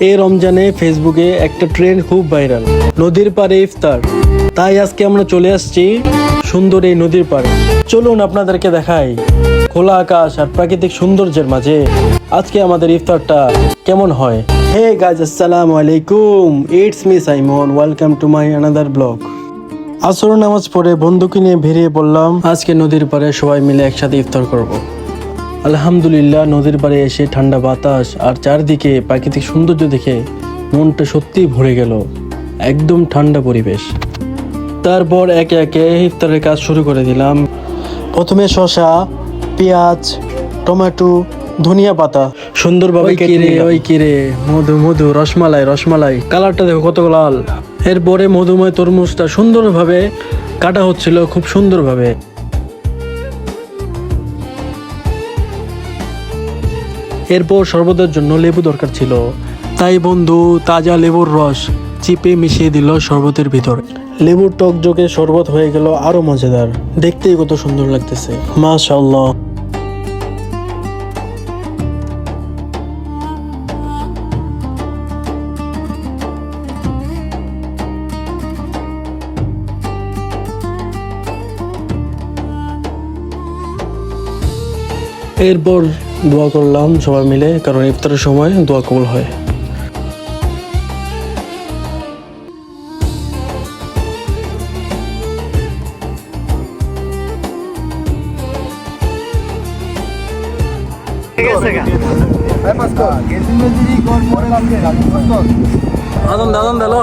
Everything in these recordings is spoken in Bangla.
এই রমজানে ফেসবুকে একটা ট্রেন্ড খুব ভাইরাল, নদীর পাড়ে ইফতার। তাই আজকে আমরা চলে আসছি সুন্দর এই নদীর পাড়ে। চলুন আপনাদেরকে দেখাই খোলা আকাশ আর প্রাকৃতিক সৌন্দর্যের মাঝে আজকে আমাদের ইফতারটা কেমন হয়। হে গাইজ, আসসালামু আলাইকুম, it's me Simon, welcome to my another blog. আসর নামাজ পড়ে বন্ধুকে নিয়ে বেরিয়ে পড়লাম আজকে নদীর পাড়ে সবাই মিলে একসাথে ইফতার করব। আলহামদুলিল্লাহ, নদীর পাড়ে এসে ঠান্ডা বাতাস আর চারদিকে প্রাকৃতিক সৌন্দর্য দেখে মনটা সত্যিই ভরে গেল। একদম ঠান্ডা পরিবেশ। তারপর একে একে ইফতারের কাজ শুরু করে দিলাম। প্রথমে শসা, পেঁয়াজ, টমেটো, ধনিয়া পাতা সুন্দরভাবে কেটে নিলাম। ওই কিরে মধু মধু রসমালাই রসমালাই, কালারটা দেখো কত লাল। এরপরে মধুময় তরমুজটা সুন্দরভাবে কাটা হচ্ছিল, খুব সুন্দরভাবে। এরপর শরবতের জন্য লেবু দরকার ছিল, তাই বন্ধু তাজা লেবুর রস চিপে মিশিয়ে দিল শরবতের ভিতর। লেবুর টকজকে শরবত হয়ে গেল আরো মজাদার, দেখতেই কত সুন্দর লাগতেছে, মাশাআল্লাহ। এরপর দোয়া করলাম সবাই মিলে, কারণ ইফতারের সময় দোয়া কবুল হয়। দাদন দাদন দিলো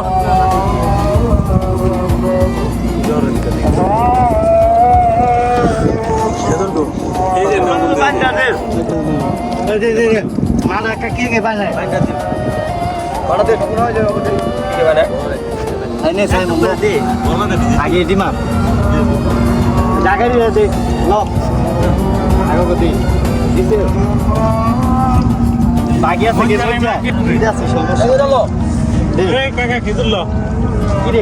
আগে দিমা জায়গা দিয়েছে বাকি আছে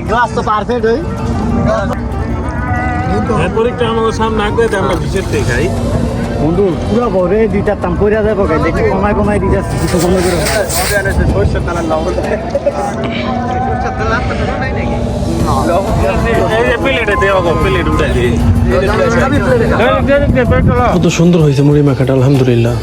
গ্লাস তো পারফেক্ট হই পরীক্ষা আমাদের সামনে আগে আমরা বিশেষ খাই বন্ধু পুরো ভরে দুইটা দাম পড়ে যাবো দেখি কমাই কমাই দিতে কমাই করে কত সুন্দর হয়েছে মুড়ি মাখাটা, আলহামদুলিল্লাহ।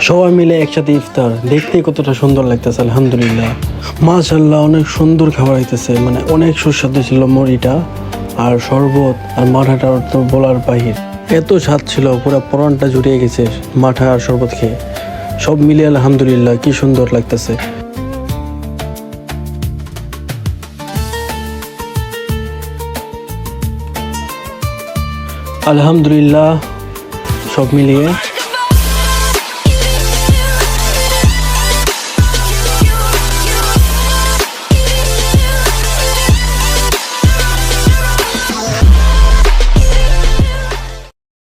সবাই মিলে একসাথে ইফতার দেখতে কতটা সুন্দর লাগতেছে, আলহামদুলিল্লাহ, মাশাআল্লাহ। অনেক সুন্দর খাবার হইতেছে, মানে অনেক সুস্বাদু ছিল মুড়িটা আর শরবত আর মাঠাটা তো বলার বাহির। এত স্বাদ ছিল, পুরো পরানটা জুড়িয়ে গেছে মাঠা আর শরবত খেয়ে। সব মিলে আলহামদুলিল্লাহ কি সুন্দর লাগতেছে। আলহামদুলিল্লাহ সব মিলিয়ে